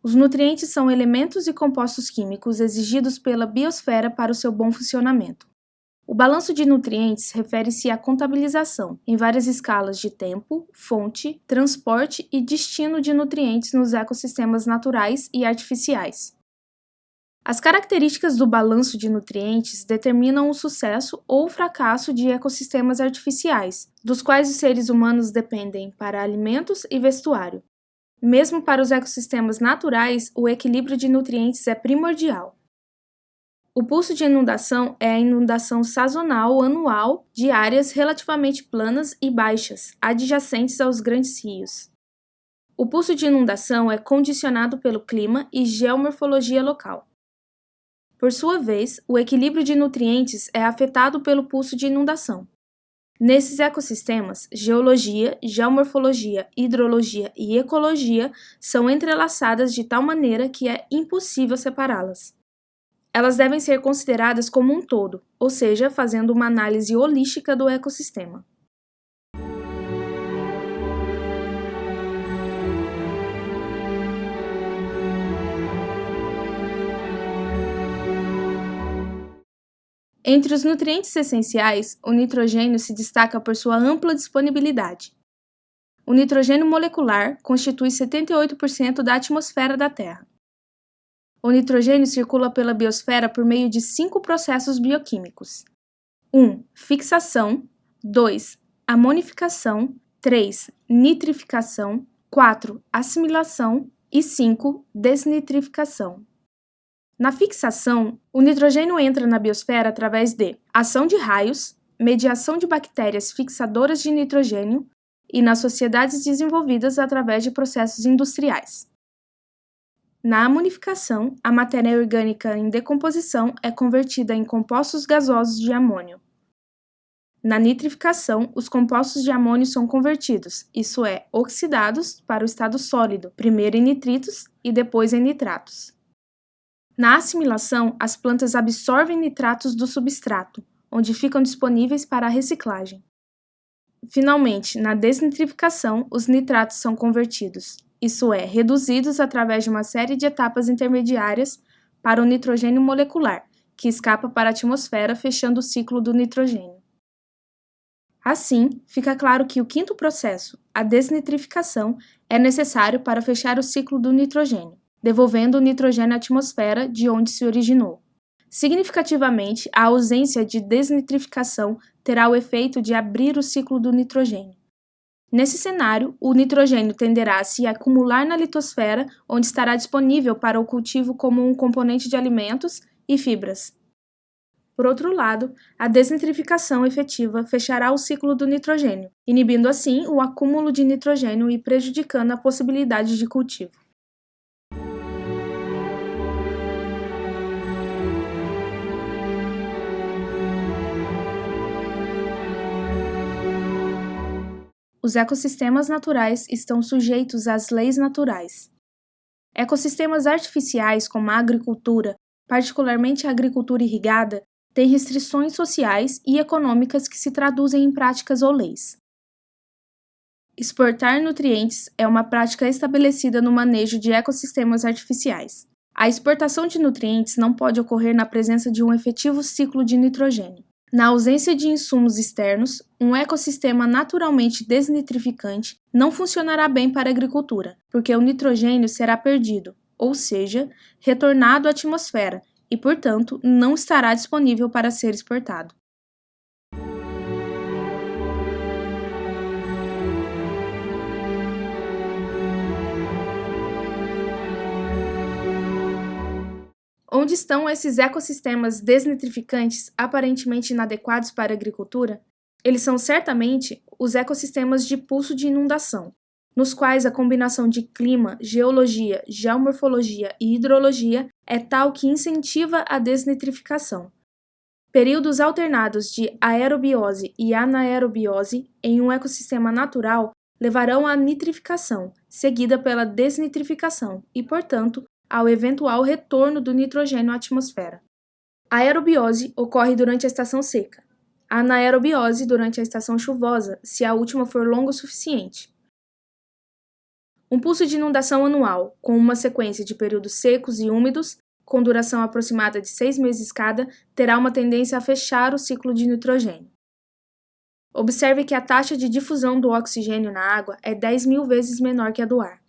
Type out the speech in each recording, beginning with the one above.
Os nutrientes são elementos e compostos químicos exigidos pela biosfera para o seu bom funcionamento. O balanço de nutrientes refere-se à contabilização, em várias escalas de tempo, fonte, transporte e destino de nutrientes nos ecossistemas naturais e artificiais. As características do balanço de nutrientes determinam o sucesso ou o fracasso de ecossistemas artificiais, dos quais os seres humanos dependem para alimentos e vestuário. Mesmo para os ecossistemas naturais, o equilíbrio de nutrientes é primordial. O pulso de inundação é a inundação sazonal anual de áreas relativamente planas e baixas, adjacentes aos grandes rios. O pulso de inundação é condicionado pelo clima e geomorfologia local. Por sua vez, o equilíbrio de nutrientes é afetado pelo pulso de inundação. Nesses ecossistemas, geologia, geomorfologia, hidrologia e ecologia são entrelaçadas de tal maneira que é impossível separá-las. Elas devem ser consideradas como um todo, ou seja, fazendo uma análise holística do ecossistema. Entre os nutrientes essenciais, o nitrogênio se destaca por sua ampla disponibilidade. O nitrogênio molecular constitui 78% da atmosfera da Terra. O nitrogênio circula pela biosfera por meio de 5 processos bioquímicos. 1. Fixação. 2. Amonificação. 3. Nitrificação. 4. Assimilação. E 5. Desnitrificação. Na fixação, o nitrogênio entra na biosfera através de ação de raios, mediação de bactérias fixadoras de nitrogênio e nas sociedades desenvolvidas através de processos industriais. Na amonificação, a matéria orgânica em decomposição é convertida em compostos gasosos de amônio. Na nitrificação, os compostos de amônio são convertidos, isso é, oxidados, para o estado sólido, primeiro em nitritos e depois em nitratos. Na assimilação, as plantas absorvem nitratos do substrato, onde ficam disponíveis para a reciclagem. Finalmente, na desnitrificação, os nitratos são convertidos, isso é, reduzidos através de uma série de etapas intermediárias para o nitrogênio molecular, que escapa para a atmosfera fechando o ciclo do nitrogênio. Assim, fica claro que o quinto processo, a desnitrificação, é necessário para fechar o ciclo do nitrogênio, devolvendo o nitrogênio à atmosfera de onde se originou. Significativamente, a ausência de desnitrificação terá o efeito de abrir o ciclo do nitrogênio. Nesse cenário, o nitrogênio tenderá a se acumular na litosfera, onde estará disponível para o cultivo como um componente de alimentos e fibras. Por outro lado, a desnitrificação efetiva fechará o ciclo do nitrogênio, inibindo assim o acúmulo de nitrogênio e prejudicando a possibilidade de cultivo. Os ecossistemas naturais estão sujeitos às leis naturais. Ecossistemas artificiais, como a agricultura, particularmente a agricultura irrigada, têm restrições sociais e econômicas que se traduzem em práticas ou leis. Exportar nutrientes é uma prática estabelecida no manejo de ecossistemas artificiais. A exportação de nutrientes não pode ocorrer na presença de um efetivo ciclo de nitrogênio. Na ausência de insumos externos, um ecossistema naturalmente desnitrificante não funcionará bem para a agricultura, porque o nitrogênio será perdido, ou seja, retornado à atmosfera, e, portanto, não estará disponível para ser exportado. Onde estão esses ecossistemas desnitrificantes aparentemente inadequados para a agricultura? Eles são certamente os ecossistemas de pulso de inundação, nos quais a combinação de clima, geologia, geomorfologia e hidrologia é tal que incentiva a desnitrificação. Períodos alternados de aerobiose e anaerobiose em um ecossistema natural levarão à nitrificação, seguida pela desnitrificação e, portanto, ao eventual retorno do nitrogênio à atmosfera. A aerobiose ocorre durante a estação seca, a anaerobiose durante a estação chuvosa, se a última for longa o suficiente. Um pulso de inundação anual, com uma sequência de períodos secos e úmidos, com duração aproximada de 6 meses cada, terá uma tendência a fechar o ciclo de nitrogênio. Observe que a taxa de difusão do oxigênio na água é 10.000 vezes menor que a do ar.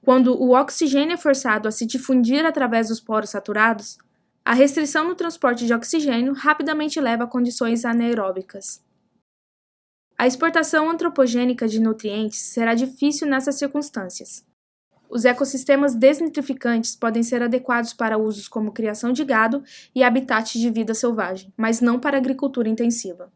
Quando o oxigênio é forçado a se difundir através dos poros saturados, a restrição no transporte de oxigênio rapidamente leva a condições anaeróbicas. A exportação antropogênica de nutrientes será difícil nessas circunstâncias. Os ecossistemas desnitrificantes podem ser adequados para usos como criação de gado e habitat de vida selvagem, mas não para agricultura intensiva.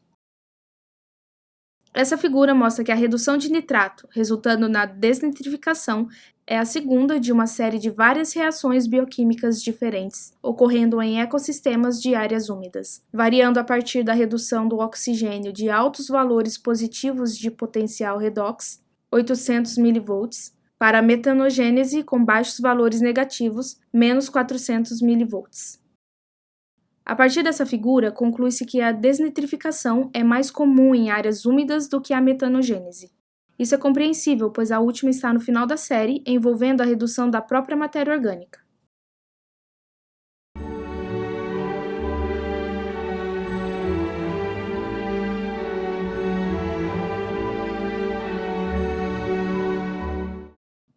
Essa figura mostra que a redução de nitrato, resultando na desnitrificação, é a segunda de uma série de várias reações bioquímicas diferentes, ocorrendo em ecossistemas de áreas úmidas, variando a partir da redução do oxigênio de altos valores positivos de potencial redox, 800 mV, para a metanogênese com baixos valores negativos, menos 400 mV. A partir dessa figura, conclui-se que a desnitrificação é mais comum em áreas úmidas do que a metanogênese. Isso é compreensível, pois a última está no final da série, envolvendo a redução da própria matéria orgânica.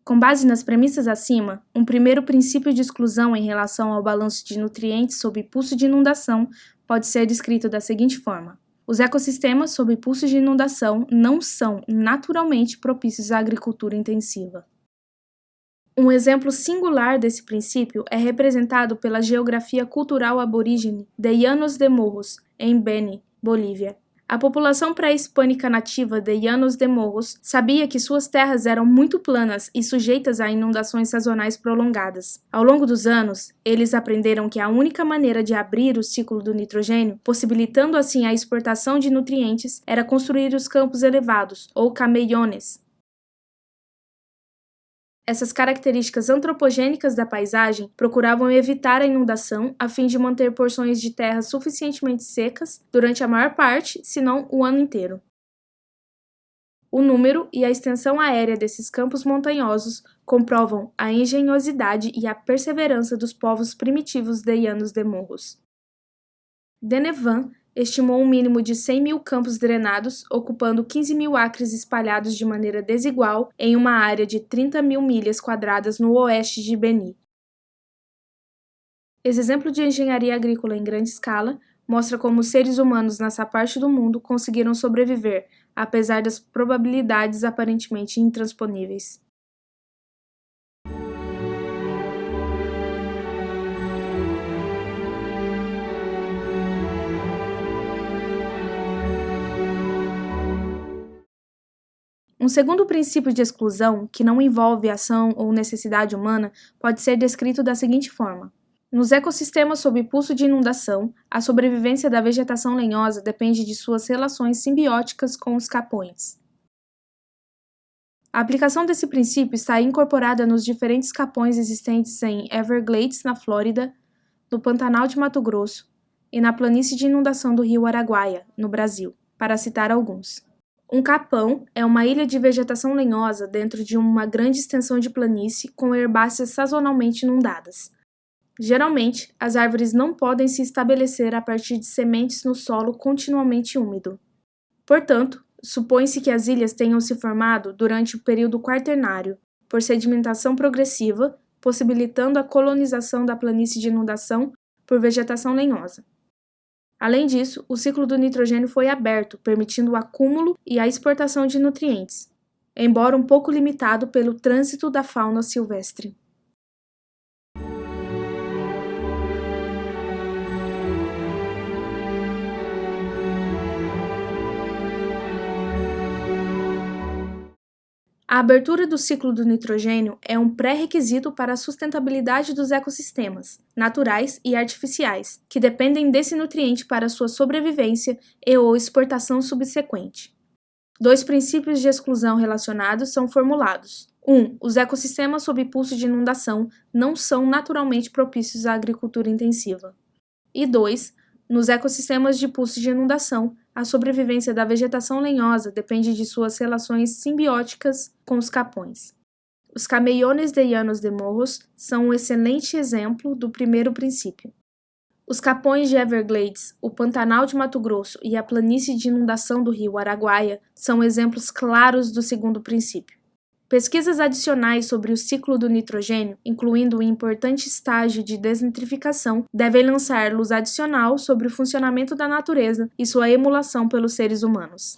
Com base nas premissas acima, um primeiro princípio de exclusão em relação ao balanço de nutrientes sob pulso de inundação pode ser descrito da seguinte forma: os ecossistemas sob pulso de inundação não são naturalmente propícios à agricultura intensiva. Um exemplo singular desse princípio é representado pela geografia cultural aborígene de Llanos de Morros, em Beni, Bolívia. A população pré-hispânica nativa de Llanos de Morros sabia que suas terras eram muito planas e sujeitas a inundações sazonais prolongadas. Ao longo dos anos, eles aprenderam que a única maneira de abrir o ciclo do nitrogênio, possibilitando assim a exportação de nutrientes, era construir os campos elevados, ou camellones. Essas características antropogênicas da paisagem procuravam evitar a inundação a fim de manter porções de terra suficientemente secas durante a maior parte, se não o ano inteiro. O número e a extensão aérea desses campos montanhosos comprovam a engenhosidade e a perseverança dos povos primitivos de Llanos de Morros. Denevan estimou um mínimo de 100.000 campos drenados, ocupando 15.000 acres espalhados de maneira desigual em uma área de 30.000 milhas quadradas no oeste de Beni. Esse exemplo de engenharia agrícola em grande escala mostra como os seres humanos nessa parte do mundo conseguiram sobreviver, apesar das probabilidades aparentemente intransponíveis. Um segundo princípio de exclusão, que não envolve ação ou necessidade humana, pode ser descrito da seguinte forma: nos ecossistemas sob pulso de inundação, a sobrevivência da vegetação lenhosa depende de suas relações simbióticas com os capões. A aplicação desse princípio está incorporada nos diferentes capões existentes em Everglades, na Flórida, no Pantanal de Mato Grosso e na planície de inundação do rio Araguaia, no Brasil, para citar alguns. Um capão é uma ilha de vegetação lenhosa dentro de uma grande extensão de planície com herbáceas sazonalmente inundadas. Geralmente, as árvores não podem se estabelecer a partir de sementes no solo continuamente úmido. Portanto, supõe-se que as ilhas tenham se formado durante o período quaternário, por sedimentação progressiva, possibilitando a colonização da planície de inundação por vegetação lenhosa. Além disso, o ciclo do nitrogênio foi aberto, permitindo o acúmulo e a exportação de nutrientes, embora um pouco limitado pelo trânsito da fauna silvestre. A abertura do ciclo do nitrogênio é um pré-requisito para a sustentabilidade dos ecossistemas, naturais e artificiais, que dependem desse nutriente para sua sobrevivência e/ou exportação subsequente. 2 princípios de exclusão relacionados são formulados. 1. Os ecossistemas sob pulso de inundação não são naturalmente propícios à agricultura intensiva. E 2. Nos ecossistemas de pulso de inundação, a sobrevivência da vegetação lenhosa depende de suas relações simbióticas com os capões. Os Camellones de Llanos de Morros são um excelente exemplo do primeiro princípio. Os capões de Everglades, o Pantanal de Mato Grosso e a planície de inundação do rio Araguaia são exemplos claros do segundo princípio. Pesquisas adicionais sobre o ciclo do nitrogênio, incluindo um importante estágio de desnitrificação, devem lançar luz adicional sobre o funcionamento da natureza e sua emulação pelos seres humanos.